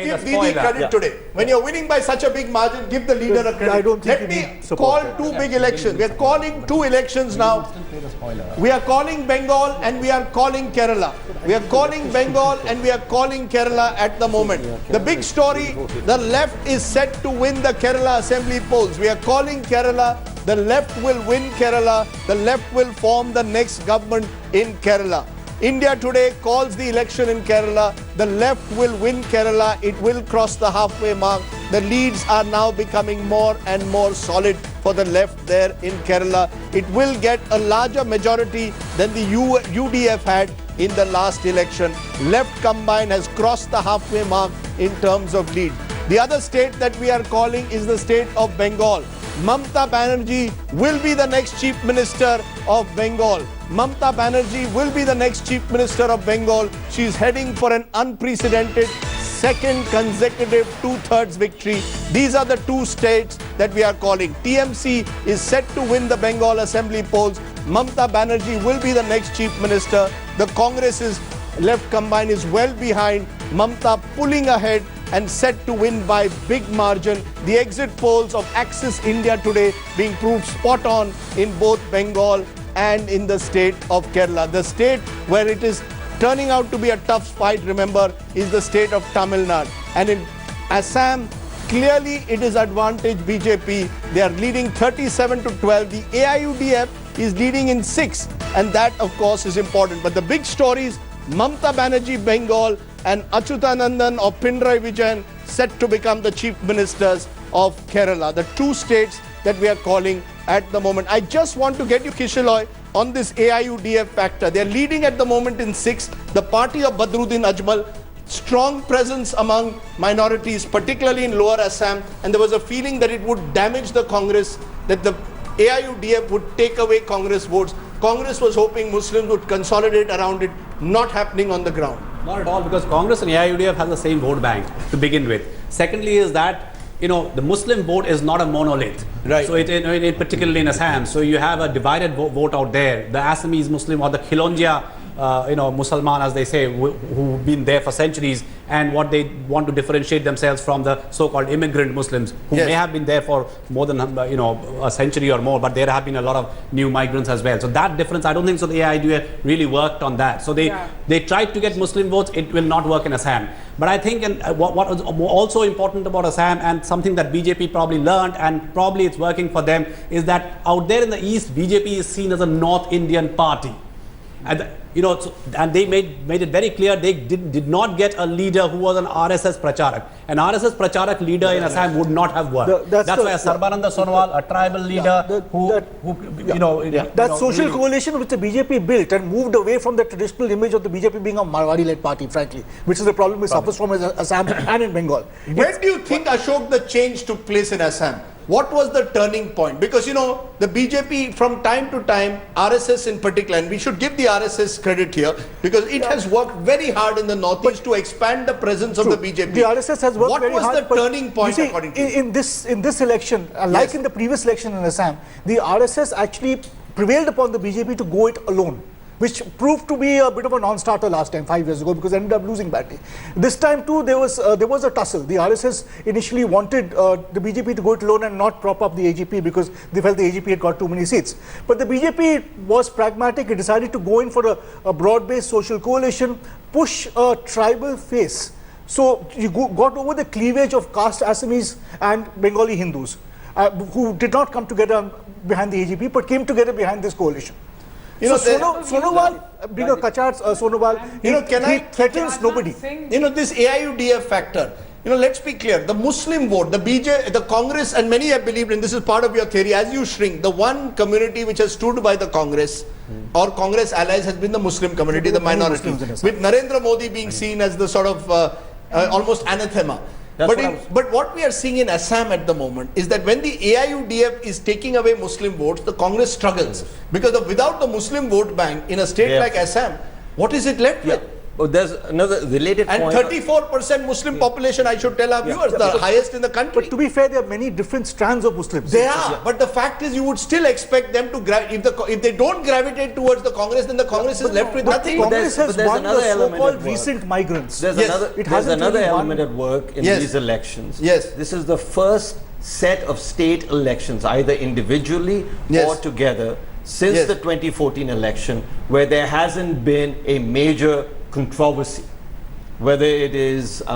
give Didi credit today. When you're winning by such a big margin, give the leader a credit. I don't think Let me call two big elections. We are calling two elections now. We are calling Bengal and we are calling Kerala. We are calling Bengal and we are calling Kerala at the moment. The big story, the left is set to win the Kerala assembly polls. We are calling Kerala. The left will win Kerala. The left will form the next government in Kerala. India Today calls the election in Kerala. The left will win Kerala. It will cross the halfway mark. The leads are now becoming more and more solid for the left there in Kerala. It will get a larger majority than the UDF had in the last election. Left combined has crossed the halfway mark in terms of lead. The other state that we are calling is the state of Bengal. Mamata Banerjee will be the next Chief Minister of Bengal. Mamata Banerjee will be the next Chief Minister of Bengal. She is heading for an unprecedented second consecutive two-thirds victory. These are the two states that we are calling. TMC is set to win the Bengal Assembly polls. Mamata Banerjee will be the next Chief Minister. The Congress's left combine is well behind. Mamata pulling ahead and set to win by big margin. The exit polls of Axis India Today being proved spot on in both Bengal and in the state of Kerala. The state where it is turning out to be a tough fight, remember, is the state of Tamil Nadu. And in Assam, clearly it is advantage BJP. They are leading 37 to 12. The AIUDF is leading in 6. And that, of course, is important. But the big story is Mamata Banerjee, Bengal, and Achyutanandan or Pinarayi Vijayan set to become the chief ministers of Kerala. The two states that we are calling at the moment. I just want to get you, Kishiloy, on this AIUDF factor. They are leading at the moment in 6. The party of Badruddin Ajmal, strong presence among minorities, particularly in lower Assam. And there was a feeling that it would damage the Congress, that the AIUDF would take away Congress votes. Congress was hoping Muslims would consolidate around it, not happening on the ground. Not at all, because Congress and AIUDF has the same vote bank to begin with. Secondly is that, the Muslim vote is not a monolith. Right. So particularly in Assam, so you have a divided vote out there. The Assamese Muslim or the Khilonjia, Musalman, as they say, who've been there for centuries, and what they want to differentiate themselves from the so-called immigrant Muslims who may have been there for more than a century or more, but there have been a lot of new migrants as well. So that difference, I don't think so the AIUDF really worked on that. So they tried to get Muslim votes. It will not work in Assam. But I think, and what was also important about Assam, and something that BJP probably learned, and probably it's working for them, is that out there in the east, BJP is seen as a North Indian party. And and they made it very clear they did not get a leader who was an RSS Pracharak. An RSS Pracharak leader in Assam would not have worked. That's why a Sarbananda Sonowal, a tribal leader that social coalition which the BJP built and moved away from the traditional image of the BJP being a Marwari-led party, frankly, which is the problem it suffers from Assam and in Bengal. When do you think, Ashok, the change took place in Assam? What was the turning point? Because, the BJP from time to time, RSS in particular, and we should give the RSS credit here, because it has worked very hard in the Northeast to expand the presence of the BJP. The RSS has worked very hard. What was the turning point, according to you? In this election, like in the previous election in Assam, the RSS actually prevailed upon the BJP to go it alone, which proved to be a bit of a non-starter last time, 5 years ago, because they ended up losing badly. This time too, there was a tussle. The RSS initially wanted the BJP to go it alone and not prop up the AGP because they felt the AGP had got too many seats. But the BJP was pragmatic. It decided to go in for a broad-based social coalition, push a tribal face. So you got over the cleavage of caste Assamese and Bengali Hindus, who did not come together behind the AGP, but came together behind this coalition. Sonowal, being a Kachar's Sonowal, he threatens nobody. This AIUDF factor, let's be clear, the Muslim vote, the Congress, and many have believed, and this is part of your theory, as you shrink, the one community which has stood by the Congress or Congress allies has been the Muslim community, the minority, with Narendra Modi being seen as the sort of almost anathema. But what we are seeing in Assam at the moment is that when the AIUDF is taking away Muslim votes, the Congress struggles. Because without the Muslim vote bank in a state like Assam, what is it left with? there's another related And point. 34% Muslim population, I should tell our viewers, the highest in the country. But to be fair, there are many different strands of Muslims. They are, but the fact is, you would still expect them to if they don't gravitate towards the Congress, then the Congress is left with But nothing. Congress but has there's won the another element at so-called work. recent migrants. There's Yes. another, It there's hasn't another really won. element at work in Yes. these elections. Yes. This is the first set of state elections, either individually Yes. or together, since Yes. the 2014 election, where there hasn't been a major controversy. Whether it is, in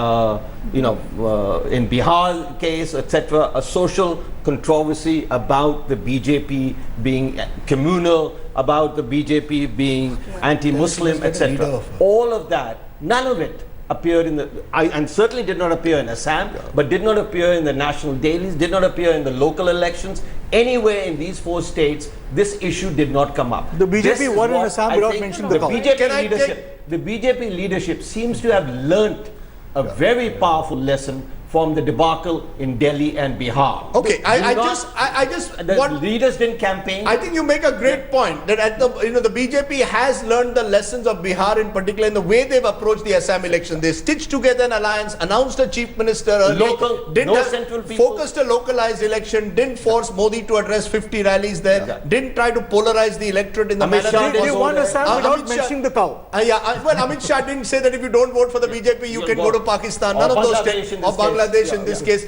Bihar case, etc., a social controversy about the BJP being communal, about the BJP being anti-Muslim, etc. All of that, none of it appeared in and certainly did not appear in Assam, but did not appear in the national dailies, did not appear in the local elections. Anywhere in these 4 states, this issue did not come up. The BJP This is won in what Assam I without think mentioning the the cow. BJP Can I leadership. The BJP leadership seems to have learnt a very powerful lesson from the debacle in Delhi and Bihar. Okay, Do I not- just the want. leaders didn't campaign. I think you make a great point that at the the BJP has learned the lessons of Bihar in particular in the way they've approached the Assam election. They stitched together an alliance, announced a chief minister early, Local, no central people. focused a localized election, didn't force Modi to address 50 rallies there, Yeah. didn't try to polarize the electorate in the Amit manner Shah they was They did. won over Assam there. without Amit Shah- mentioning the cow. Well, Amit Shah didn't say that if you don't vote for the BJP, you You'll can go vote. to Pakistan. Or None of those Bangladesh states, in or this case. Bangladesh Yeah, in this yeah. case.